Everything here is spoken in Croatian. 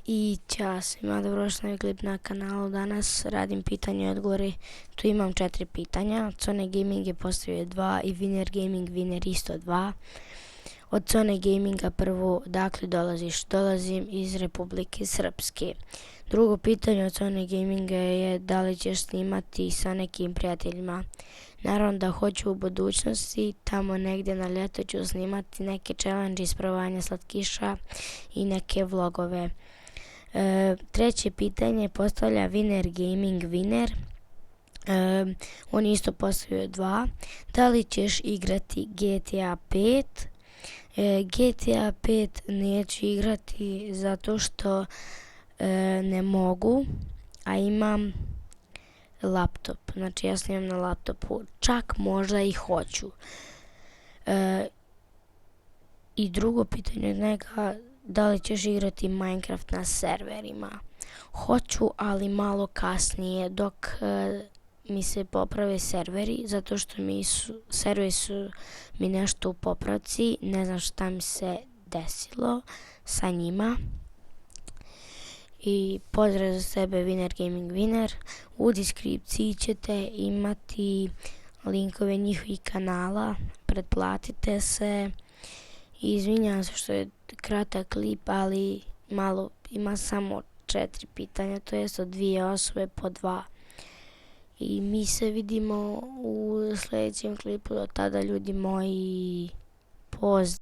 I ćao svima, dobrodošli na novi klip na kanalu. Danas radim pitanje i odgovori. Tu imam 4 pitanja. ConeGaming je postavio 2 i WinnerGaming Winner isto 2. Od ConeGaminga prvo, dakle dolaziš? Dolazim iz Republike Srpske. Drugo pitanje od ConeGaminga je da li ćeš snimati sa nekim prijateljima. Naravno da hoću u budućnosti, tamo negdje na ljeto ću snimati neke challenge, isprobavanja slatkiša i neke vlogove. Treće pitanje postavlja WinnerGaming Winner. On isto postavio 2. Da li ćeš igrati GTA 5? GTA 5 neću igrati zato što ne mogu, a imam laptop. Znači ja snimam na laptopu, čak možda i hoću. I drugo pitanje od njega, da li ćeš igrati Minecraft na serverima? Hoću, ali malo kasnije, dok mi se poprave serveri, zato što serveri su mi nešto u popravci, ne znam šta mi se desilo sa njima. I pozdrav za sebe, WinnerGaming Winner. U deskripciji ćete imati linkove njihovih kanala, pretplatite se. I izvinjavam se što je kratak klip, ali ima samo 4 pitanja, to jest od 2 osobe po 2. I mi se vidimo u sljedećem klipu, do tada ljudi moji, pozdrav.